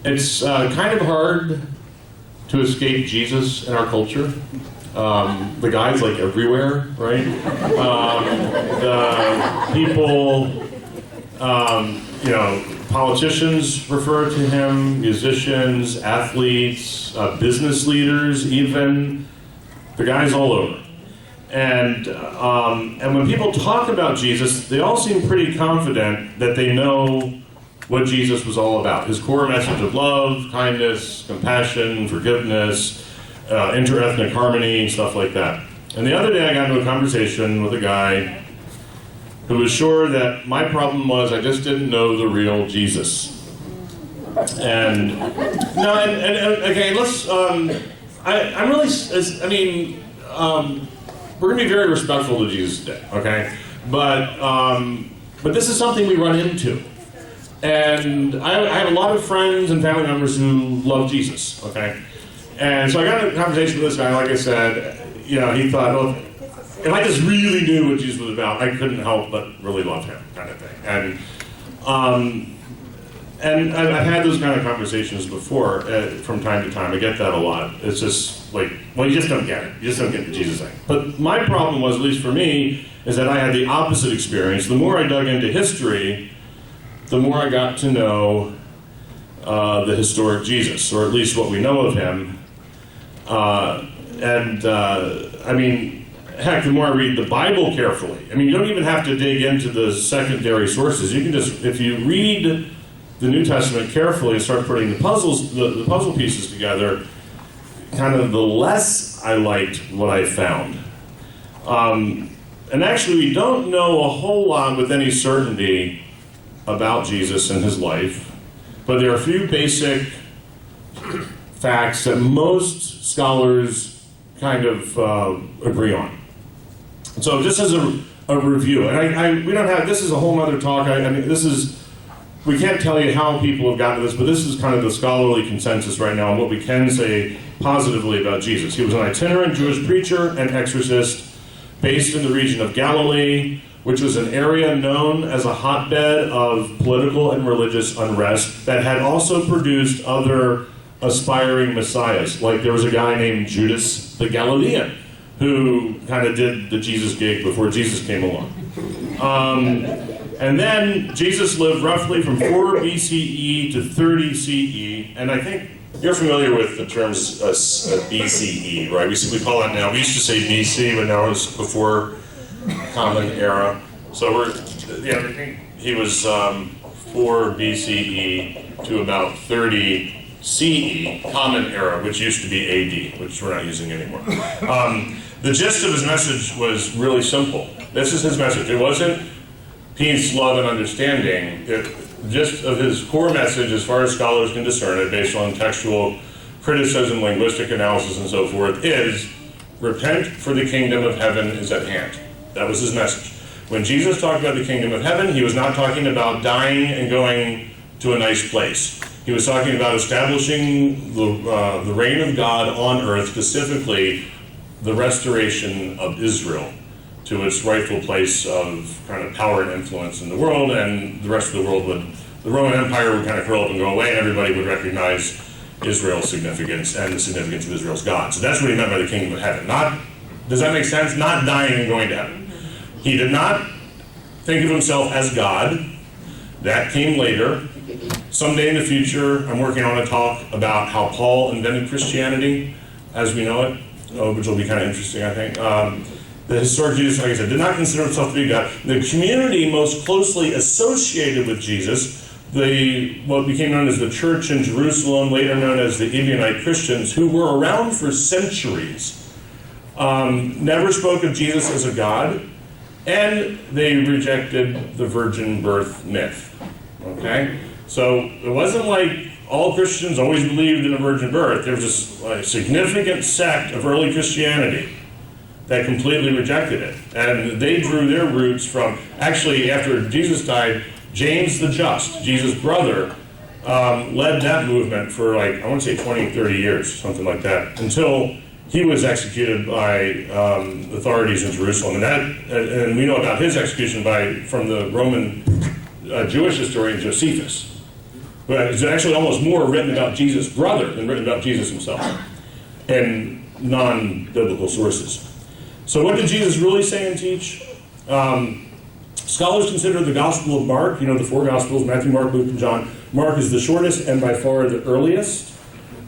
It's kind of hard to escape Jesus in our culture. The guy's like everywhere, right? The people, politicians refer to him, musicians, athletes, business leaders, even. The guy's all over. And when people talk about Jesus, they all seem pretty confident that they know what Jesus was all about. His core message of love, kindness, compassion, forgiveness, interethnic harmony, stuff like that. And the other day I got into a conversation with a guy who was sure that my problem was I just didn't know the real Jesus. And, okay, let's, we're going to be very respectful to Jesus today, okay? But this is something we run into. And I have a lot of friends and family members who love Jesus, okay? And so I got in a conversation with this guy, like I said, he thought, well, if I just really knew what Jesus was about, I couldn't help but really love him, kind of thing. And I've had those kind of conversations before from time to time. I get that a lot. It's just like, well, you just don't get it. You just don't get the Jesus thing. But my problem was, at least for me, is that I had the opposite experience. The more I dug into history, the more I got to know the historic Jesus, or at least what we know of him. Heck, the more I read the Bible carefully, you don't even have to dig into the secondary sources. You can just, if you read the New Testament carefully and start putting the puzzle pieces together, kind of the less I liked what I found. And actually, we don't know a whole lot with any certainty about Jesus and his life, but there are a few basic facts that most scholars kind of agree on. So just as a review, and we don't have, this is a whole other talk, we can't tell you how people have gotten to this, but this is kind of the scholarly consensus right now on what we can say positively about Jesus. He was an itinerant Jewish preacher and exorcist based in the region of Galilee, which was an area known as a hotbed of political and religious unrest that had also produced other aspiring messiahs. Like there was a guy named Judas the Galilean who kind of did the Jesus gig before Jesus came along. And then Jesus lived roughly from 4 BCE to 30 CE, and I think you're familiar with the terms BCE, right? We call it now, we used to say BC, but now it's before Common Era. So I think he was 4 BCE to about 30 CE, Common Era, which used to be AD, which we're not using anymore. The gist of his message was really simple. This is his message. It wasn't peace, love, and understanding. The gist of his core message, as far as scholars can discern it, based on textual criticism, linguistic analysis, and so forth, is repent, for the kingdom of heaven is at hand. That was his message. When Jesus talked about the kingdom of heaven, he was not talking about dying and going to a nice place. He was talking about establishing the reign of God on earth, specifically the restoration of Israel to its rightful place of kind of power and influence in the world, and the rest of the world the Roman Empire would kind of curl up and go away, and everybody would recognize Israel's significance and the significance of Israel's God. So that's what he meant by the kingdom of heaven. Does that make sense? Not dying and going to heaven. He did not think of himself as God. That came later. Someday in the future, I'm working on a talk about how Paul invented Christianity as we know it, which will be kind of interesting, I think. The historic Jesus, like I said, did not consider himself to be God. The community most closely associated with Jesus, what became known as the church in Jerusalem, later known as the Ebionite Christians, who were around for centuries, never spoke of Jesus as a God, and they rejected the virgin birth myth. Okay? So it wasn't like all Christians always believed in a virgin birth. There was a significant sect of early Christianity that completely rejected it. And they drew their roots from, actually, after Jesus died, James the Just, Jesus' brother, led that movement for I want to say 20, 30 years, something like that, until he was executed by authorities in Jerusalem. And we know about his execution from the Roman Jewish historian Josephus. But it's actually almost more written about Jesus' brother than written about Jesus himself in non-biblical sources. So what did Jesus really say and teach? Scholars consider the Gospel of Mark, the four Gospels, Matthew, Mark, Luke, and John. Mark is the shortest and by far the earliest,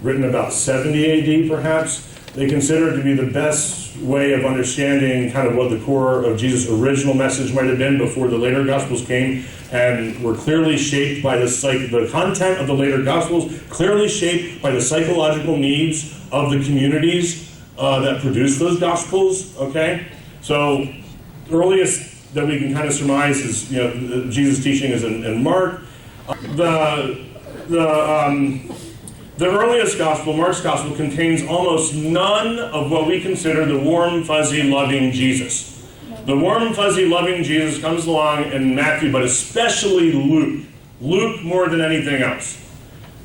written about 70 AD perhaps. They consider it to be the best way of understanding kind of what the core of Jesus' original message might have been before the later Gospels came, and were clearly shaped by the content of the later Gospels, clearly shaped by the psychological needs of the communities that produced those Gospels, okay? So the earliest that we can kind of surmise is, Jesus' teaching is in Mark. The earliest gospel, Mark's gospel, contains almost none of what we consider the warm, fuzzy, loving Jesus. The warm, fuzzy, loving Jesus comes along in Matthew, but especially Luke. Luke more than anything else.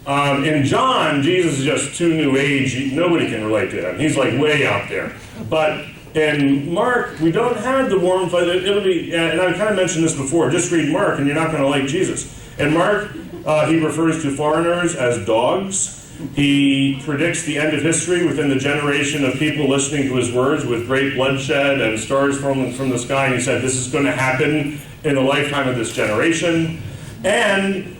In John, Jesus is just too new age. Nobody can relate to him. He's like way out there. But in Mark, we don't have the warm, fuzzy. It'll be, and I kind of mentioned this before. Just read Mark, and you're not going to like Jesus. In Mark, he refers to foreigners as dogs. He predicts the end of history within the generation of people listening to his words with great bloodshed and stars falling from the sky. And he said, this is going to happen in the lifetime of this generation. And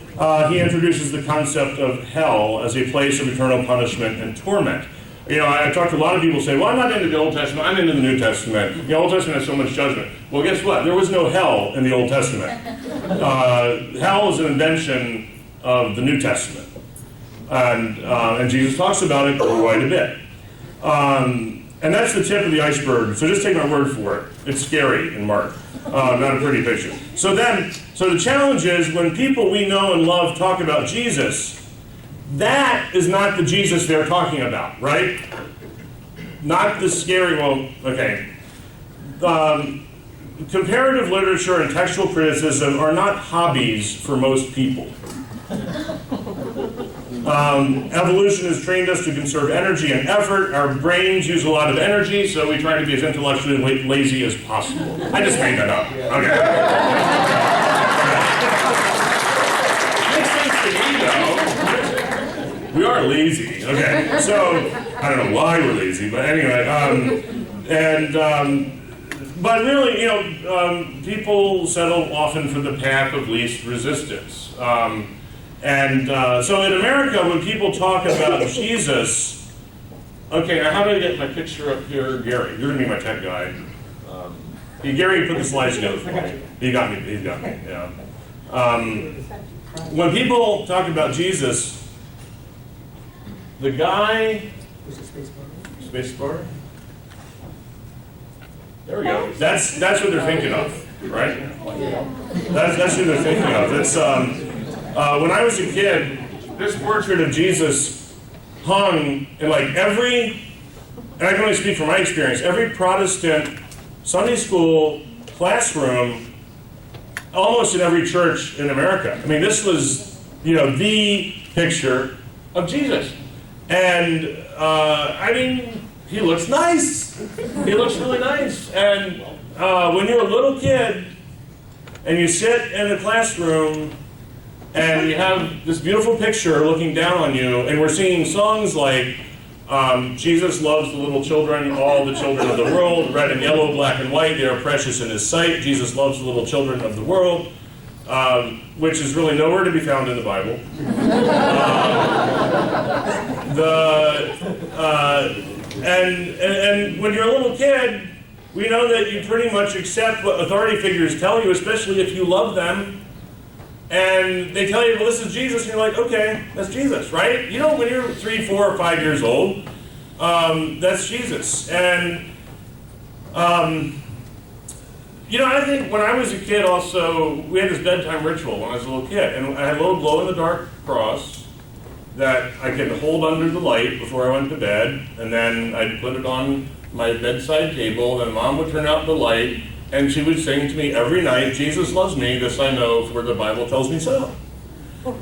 he introduces the concept of hell as a place of eternal punishment and torment. I talked to a lot of people who say, well, I'm not into the Old Testament, I'm into the New Testament. The Old Testament has so much judgment. Well, guess what? There was no hell in the Old Testament. Hell is an invention of the New Testament. And Jesus talks about it quite a bit. And that's the tip of the iceberg, so just take my word for it. It's scary in Mark, not a pretty picture. So the challenge is when people we know and love talk about Jesus, that is not the Jesus they're talking about, right? Not the scary, comparative literature and textual criticism are not hobbies for most people. Evolution has trained us to conserve energy and effort. Our brains use a lot of energy, so we try to be as intellectually lazy as possible. I just made that up. Okay. Makes sense to me, though. We are lazy. Okay. So, I don't know why we're lazy, but anyway. But really, people settle often for the path of least resistance. So in America, when people talk about Jesus, okay, now how do I get my picture up here? Gary, you're going to be my tech guy. Gary put the slides together for me. He got me, yeah. When people talk about Jesus, the guy... Space bar? There we go. That's what they're thinking of, right? That's who they're thinking of. It's... when I was a kid, this portrait of Jesus hung in every, and I can only speak from my experience, every Protestant Sunday school classroom, almost in every church in America. I mean, this was, the picture of Jesus. And, he looks nice. He looks really nice. And when you're a little kid and you sit in the classroom and you have this beautiful picture looking down on you, and we're singing songs like Jesus loves the little children, all the children of the world, red and yellow, black and white, they are precious in his sight. Jesus loves the little children of the world, which is really nowhere to be found in the Bible. And when you're a little kid, we know that you pretty much accept what authority figures tell you, especially if you love them. And they tell you, well, this is Jesus, and you're like, okay, that's Jesus, right? When you're 3, 4, or 5 years old, that's Jesus. And, I think when I was a kid also, we had this bedtime ritual when I was a little kid. And I had a little glow-in-the-dark cross that I could hold under the light before I went to bed. And then I'd put it on my bedside table, and Mom would turn out the light, and she would sing to me every night, Jesus loves me, this I know, for the Bible tells me so.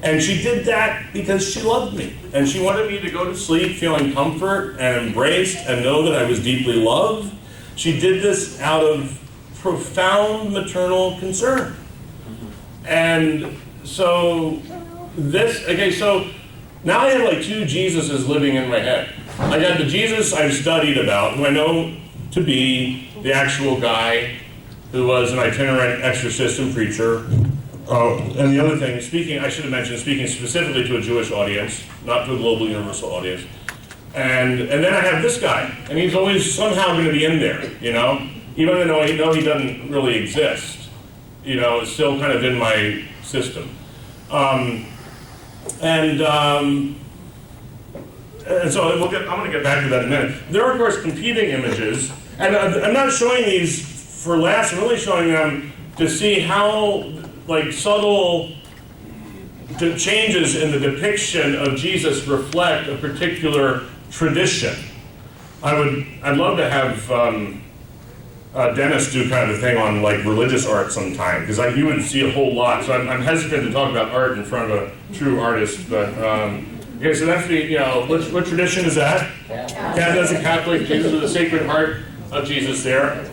And she did that because she loved me. And she wanted me to go to sleep feeling comfort and embraced and know that I was deeply loved. She did this out of profound maternal concern. And so Okay, so now I have like two Jesuses living in my head. I got the Jesus I've studied about, who I know to be the actual guy who was an itinerant exorcist and preacher. And the other thing, I should have mentioned, speaking specifically to a Jewish audience, not to a global universal audience. And then I have this guy, and he's always somehow going to be in there, you know? Even though I know he doesn't really exist, you know, it's still kind of in my system. And so I'm going to get back to that in a minute. There are, of course, competing images, and I'm not showing these for laughs. I'm really showing them to see how, like, subtle changes in the depiction of Jesus reflect a particular tradition. I'd love to have Dennis do kind of a thing on like religious art sometime, because you would see a whole lot. So I'm hesitant to talk about art in front of a true artist, but okay. So that's the what tradition is that? Canada's a Catholic. Jesus with the Sacred Heart of Jesus there.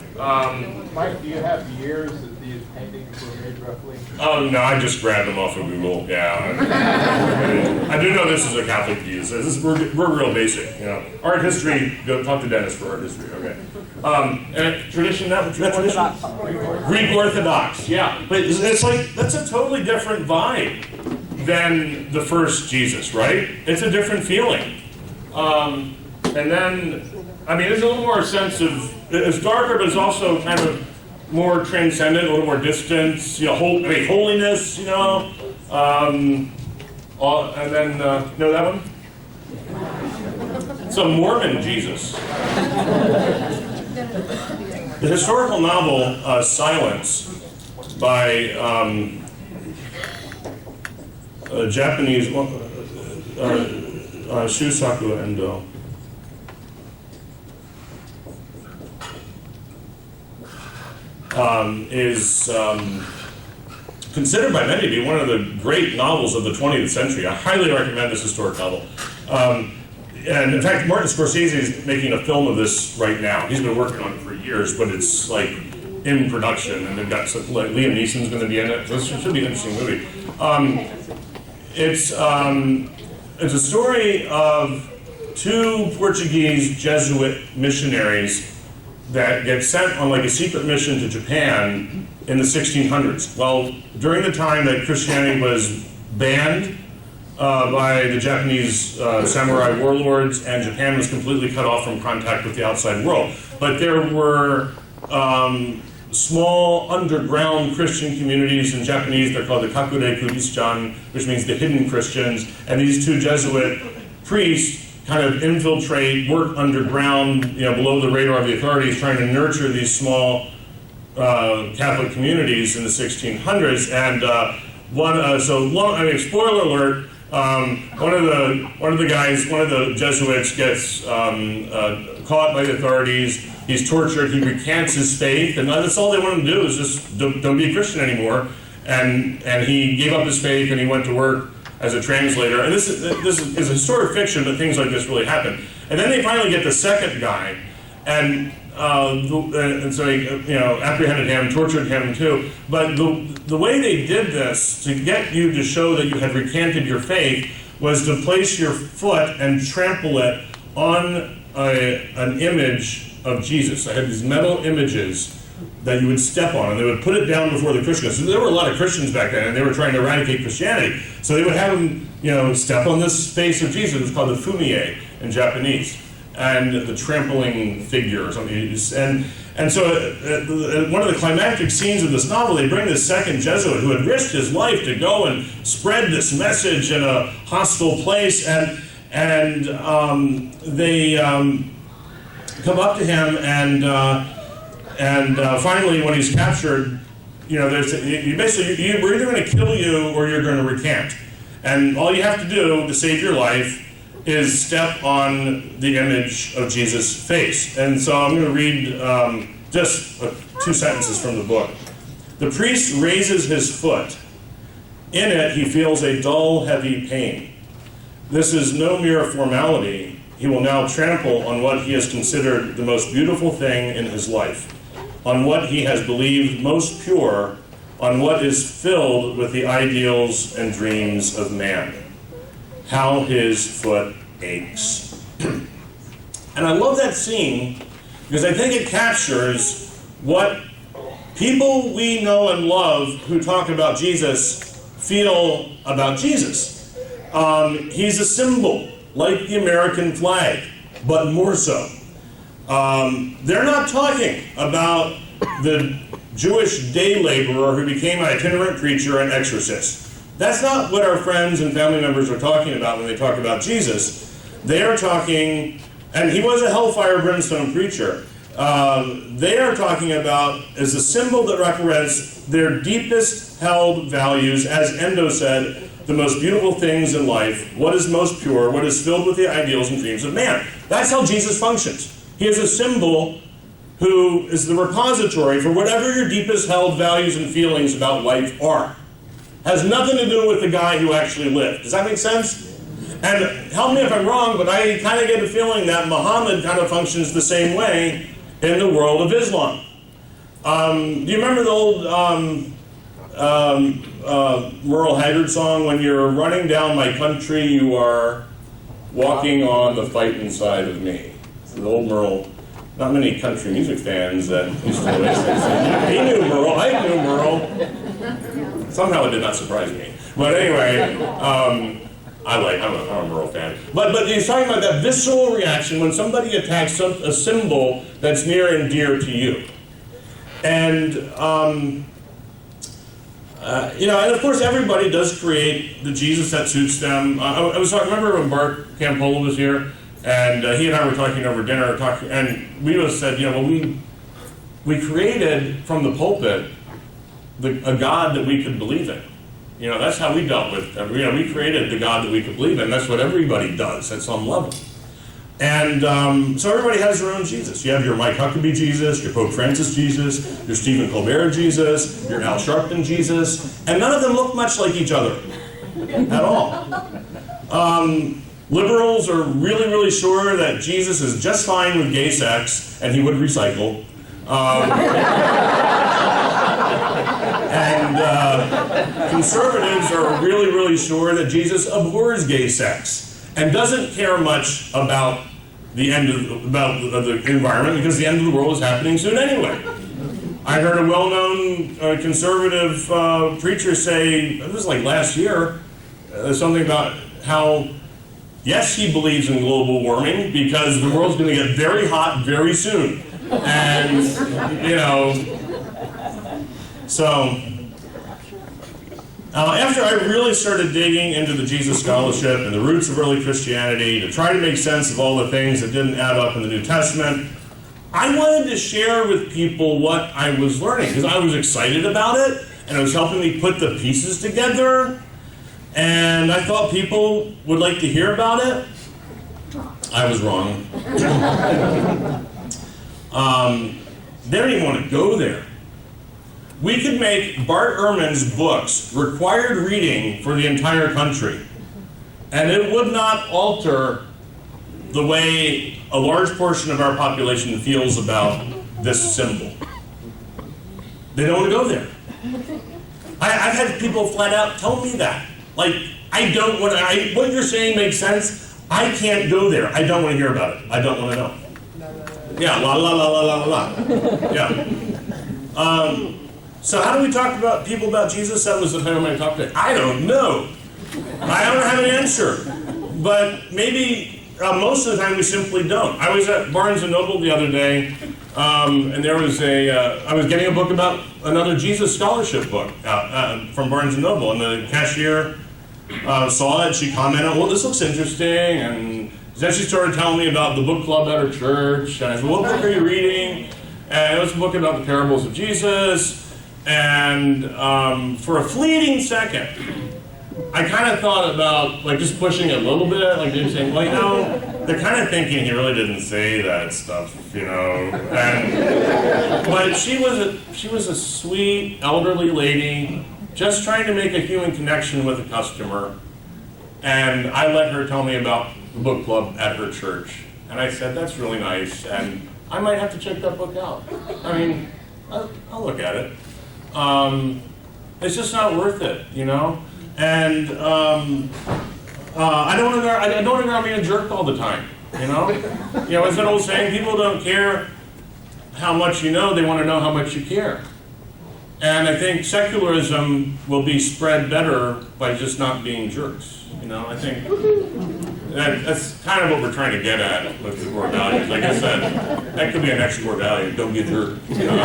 Mike, do you have years that these paintings were made roughly? Oh no, I just grabbed them off of Google. Yeah, I do know this is a Catholic view. So we're real basic, you know. Art history. Go talk to Dennis for art history. Okay. And tradition. That tradition. Greek Orthodox. Yeah, but it's like that's a totally different vibe than the first Jesus, right? It's a different feeling. And then, I mean, there's a little more sense of it's darker, but it's also kind of more transcendent, a little more distance, you know, holiness, you know. And then, you know that one? It's a Mormon Jesus. The historical novel Silence by Japanese Shusaku Endo. Is considered by many to be one of the great novels of the 20th century. I highly recommend this historic novel. And in fact, Martin Scorsese is making a film of this right now. He's been working on it for years, but it's like in production, and they've got like Liam Neeson's going to be in it. This should be an interesting movie. It's a story of two Portuguese Jesuit missionaries that get sent on like a secret mission to Japan in the 1600s. Well, during the time that Christianity was banned by the Japanese samurai warlords, and Japan was completely cut off from contact with the outside world. But there were small underground Christian communities in Japanese. They're called the Kakure Kurishan, which means the hidden Christians. And these two Jesuit priests kind of infiltrate, work underground, you know, below the radar of the authorities, trying to nurture these small Catholic communities in the 1600s. And spoiler alert. One of the Jesuits gets caught by the authorities. He's tortured. He recants his faith, and that's all they want him to do is just don't be a Christian anymore. And he gave up his faith, and he went to work as a translator. And this is a historic fiction, but things like this really happen. And then they finally get the second guy, and so they apprehended him, tortured him too. But the way they did this to get you to show that you had recanted your faith was to place your foot and trample it on an image of Jesus. They had these metal images that you would step on, and they would put it down before the Christians. So there were a lot of Christians back then, and they were trying to eradicate Christianity. So they would have them, step on this face of Jesus. It was called the fumie in Japanese, and the trampling figure or something. And so one of the climactic scenes of this novel, they bring this second Jesuit who had risked his life to go and spread this message in a hostile place, and they come up to him, and finally, when he's captured, we're either going to kill you or you're going to recant. And all you have to do to save your life is step on the image of Jesus' face. And so I'm going to read just 2 sentences from the book. The priest raises his foot. In it, he feels a dull, heavy pain. This is no mere formality. He will now trample on what he has considered the most beautiful thing in his life, on what he has believed most pure, on what is filled with the ideals and dreams of man. How his foot aches. And I love that scene because I think it captures what people we know and love who talk about Jesus feel about Jesus. He's a symbol, like the American flag, but more so. They're not talking about the Jewish day laborer who became an itinerant preacher and exorcist. That's not what our friends and family members are talking about when they talk about Jesus. They are talking, and he was a hellfire brimstone preacher. They are talking about as a symbol that represents their deepest held values, as Endo said, the most beautiful things in life, what is most pure, what is filled with the ideals and dreams of man. That's how Jesus functions. He is a symbol who is the repository for whatever your deepest held values and feelings about life are. Has nothing to do with the guy who actually lived. Does that make sense? And help me if I'm wrong, but I kind of get a feeling that Muhammad kind of functions the same way in the world of Islam. Do you remember the old Merle Haggard song, when you're running down my country, you are walking on the fighting side of me? The old Merle. Not many country music fans that used to always say, he knew Merle, I knew Merle. Somehow it did not surprise me. But anyway, I'm a Merle fan. But he's talking about that visceral reaction when somebody attacks a symbol that's near and dear to you. And, and of course everybody does create the Jesus that suits them. I remember when Bart Campola was here, and he and I were talking over dinner, and we both said, we created from the pulpit a God that we could believe in. That's how we dealt with, we created the God that we could believe in. That's what everybody does at some level. And so everybody has their own Jesus. You have your Mike Huckabee Jesus, your Pope Francis Jesus, your Stephen Colbert Jesus, your Al Sharpton Jesus, and none of them look much like each other at all. Liberals are really, really sure that Jesus is just fine with gay sex, and he would recycle. And conservatives are really, really sure that Jesus abhors gay sex and doesn't care much about the environment, because the end of the world is happening soon anyway. I heard a well-known conservative preacher say, it was like last year, something about how yes, he believes in global warming because the world's going to get very hot very soon. And, so after I really started digging into the Jesus scholarship and the roots of early Christianity to try to make sense of all the things that didn't add up in the New Testament, I wanted to share with people what I was learning because I was excited about it and it was helping me put the pieces together. And I thought people would like to hear about it. I was wrong. They don't even want to go there. We could make Bart Ehrman's books required reading for the entire country, and it would not alter the way a large portion of our population feels about this symbol. They don't want to go there. I've had people flat out tell me that. Like, I don't want to, what you're saying makes sense. I can't go there. I don't want to hear about it. I don't want to know. Yeah, la la la la la la. Yeah. So how do we talk about people about Jesus? That was the time I talked to. I don't know. I don't have an answer. But maybe most of the time we simply don't. I was at Barnes & Noble the other day, and there was I was getting a book about another Jesus scholarship book from Barnes & Noble, and the cashier saw it. She commented, well, this looks interesting, and then she started telling me about the book club at her church, and I said, what book are you reading? And it was a book about the parables of Jesus, and for a fleeting second, I kind of thought about like just pushing it a little bit, like just saying, well, they're kind of thinking he really didn't say that stuff, but she was a sweet elderly lady, just trying to make a human connection with a customer, and I let her tell me about the book club at her church, and I said, that's really nice, and I might have to check that book out. I mean, I'll look at it. It's just not worth it, you know? And I don't want to go being a jerk all the time, you know? You know, it's an old saying, people don't care how much you know, they want to know how much you care. And I think secularism will be spread better by just not being jerks, you know? I think that's kind of what we're trying to get at with the core values. Like I said, that could be an extra core value, don't be a jerk, you know?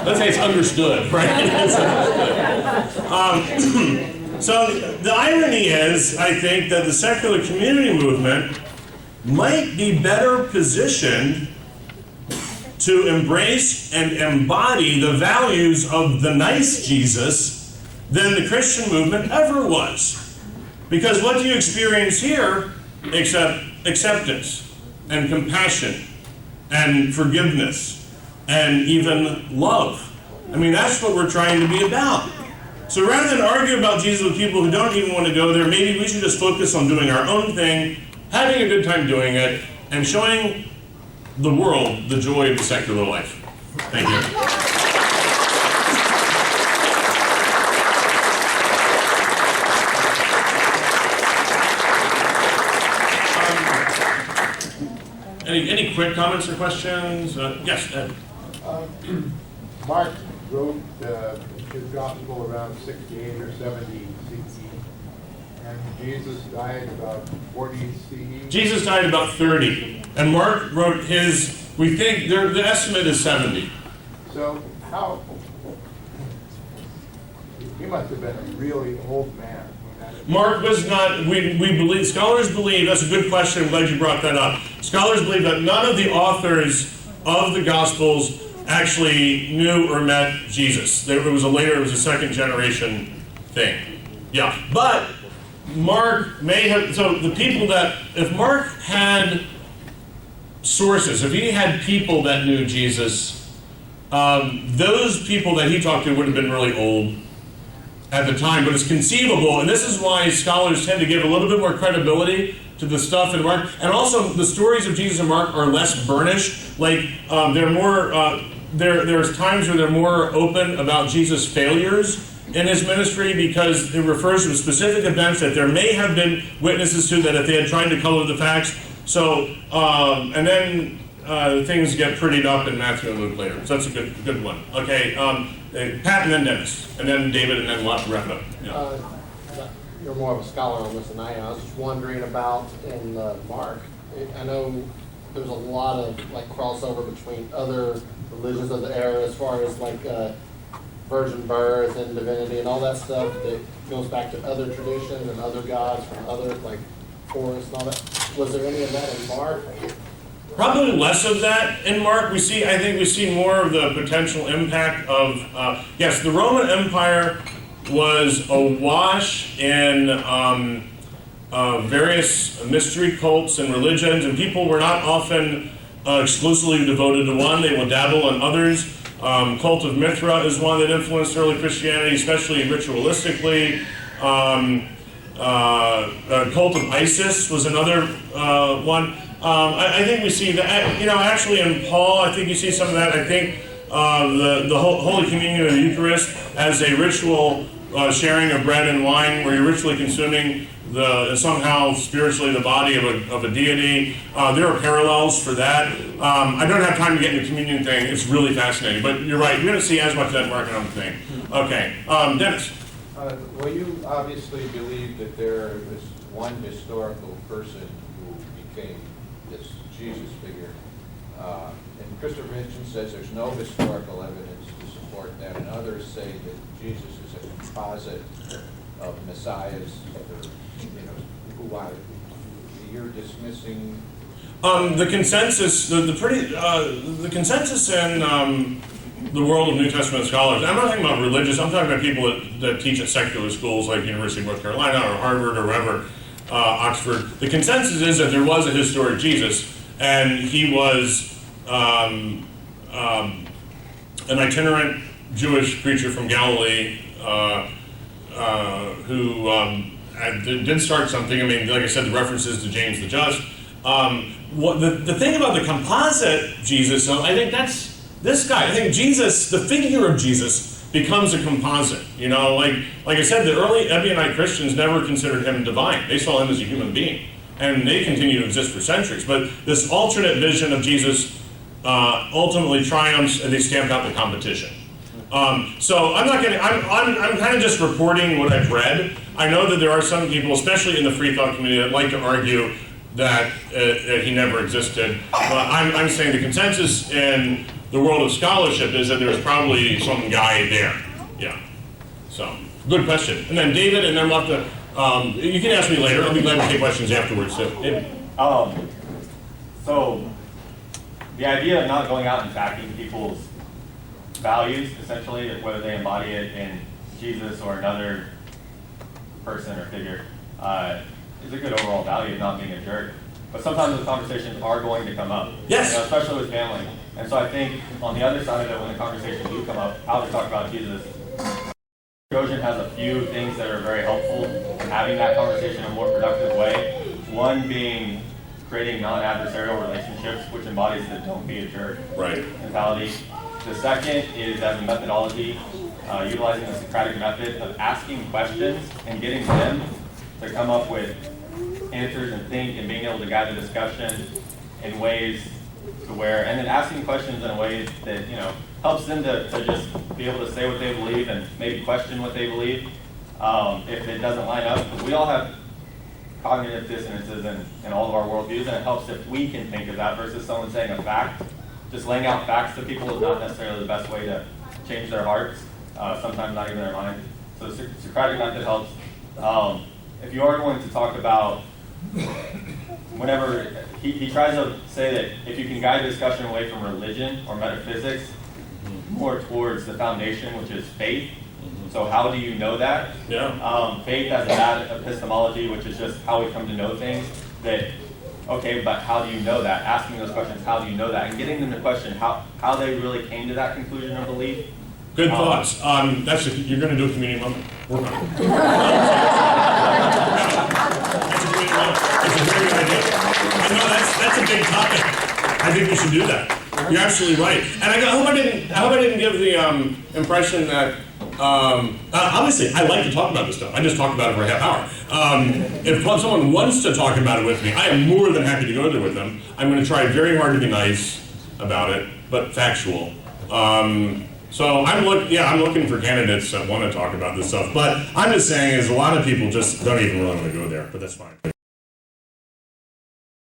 Let's say it's understood, right? It's understood. So the irony is, I think, that the secular community movement might be better positioned to embrace and embody the values of the nice Jesus than the Christian movement ever was. Because what do you experience here except acceptance and compassion and forgiveness and even love? I mean, that's what we're trying to be about. So rather than argue about Jesus with people who don't even want to go there, maybe we should just focus on doing our own thing, having a good time doing it, and showing the world the joy of the secular life. Thank you. Any quick comments or questions? Yes, Ed. Mark wrote his gospel around 68 or 70 CE, and Jesus died about 40 CE. Jesus died about 30, and Mark wrote his, we think, the estimate is 70. So how, he must have been a really old man. Mark was not, we believe, scholars believe, that's a good question, I'm glad you brought that up. Scholars believe that none of the authors of the Gospels actually knew or met Jesus. It was a second generation thing. Yeah, but Mark may have, so the people that, if Mark had sources, if he had people that knew Jesus, those people that he talked to would have been really old at the time, but it's conceivable, and this is why scholars tend to give a little bit more credibility to the stuff in Mark, and also the stories of Jesus and Mark are less burnished. Like they're more. There's times where they're more open about Jesus' failures in his ministry because it refers to specific events that there may have been witnesses to that if they had tried to color the facts. So and then things get prettied up in Matthew and Luke later. So that's a good one. Okay, Pat and then Dennis, and then David, and then we'll have to wrap it up. Yeah. You're more of a scholar on this than I am. I was just wondering about in Mark. I know there's a lot of like crossover between other religions of the era as far as like virgin birth and divinity and all that stuff that goes back to other traditions and other gods from other like forests and all that. Was there any of that in Mark? Probably less of that in Mark. I think we see more of the potential impact of, yes, the Roman Empire was awash in various mystery cults and religions, and people were not often exclusively devoted to one. They would dabble in others. Cult of Mithra is one that influenced early Christianity, especially ritualistically. Cult of Isis was another one. I think we see that, actually in Paul, I think you see some of that. I think the Holy Communion of the Eucharist as a ritual sharing of bread and wine, where you're ritually consuming somehow spiritually the body of a deity. There are parallels for that. I don't have time to get into the communion thing. It's really fascinating. But you're right. You're going to see as much of that in Mark and other thing. Okay. Dennis. Well, you obviously believe that there is one historical person who became this Jesus figure. And Christopher Hitchens says there's no historical evidence to support that, and others say that Jesus is a composite of messiahs, who are. You're dismissing. The consensus, the consensus in the world of New Testament scholars. I'm not talking about religious. I'm talking about people that teach at secular schools like University of North Carolina or Harvard or wherever. Oxford. The consensus is that there was a historic Jesus, and he was an itinerant Jewish preacher from Galilee who did start something. I mean, like I said, the references to James the Just. The thing about the composite Jesus, I think that's this guy, I think Jesus, the figure of Jesus, becomes a composite. You know, like I said, the early Ebionite Christians never considered him divine. They saw him as a human being. And they continue to exist for centuries. But this alternate vision of Jesus ultimately triumphs, and they stamp out the competition. So I'm not getting, I'm kind of just reporting what I've read. I know that there are some people, especially in the free thought community, that like to argue that he never existed. But I'm saying the consensus in the world of scholarship is that there's probably some guy there. Yeah. So, good question. And then David, and then we'll have to, you can ask me later. I'll be glad to take questions afterwards. So, David. So the idea of not going out and attacking people's values, essentially, whether they embody it in Jesus or another person or figure, is a good overall value of not being a jerk. But sometimes those conversations are going to come up, Yes. you know, especially with family. And so I think on the other side of it, when the conversations do come up, how to talk about Jesus, Trojan has a few things that are very helpful in having that conversation in a more productive way. One being creating non-adversarial relationships, which embodies the don't be a jerk Right. mentality. The second is as a methodology, utilizing the Socratic method of asking questions and getting them to come up with answers and think and being able to guide the discussion in ways to where, and then asking questions in a way that, you know, helps them to just be able to say what they believe and maybe question what they believe if it doesn't line up. Because we all have cognitive dissonances in all of our worldviews, and it helps if we can think of that versus someone saying a fact. Just laying out facts to people is not necessarily the best way to change their hearts, sometimes not even their mind. So the Socratic method helps. If you are going to talk about, whenever he tries to say that if you can guide the discussion away from religion or metaphysics, more towards the foundation, which is faith. So how do you know that? Yeah. Faith as a bad epistemology, which is just how we come to know things. That, okay, but how do you know that? Asking those questions, how do you know that? And getting them to question how they really came to that conclusion or belief. Good thoughts. You're going to do a community moment. Work on it. That's a community moment. It's a very good idea. I know that's a big topic. I think we should do that. You're absolutely right. And I hope I didn't give the impression that obviously I like to talk about this stuff. I just talk about it for a half hour. If someone wants to talk about it with me, I am more than happy to go there with them. I'm going to try very hard to be nice about it, but factual. So I'm looking for candidates that want to talk about this stuff. But I'm just saying is a lot of people just don't even really want to go there, but that's fine.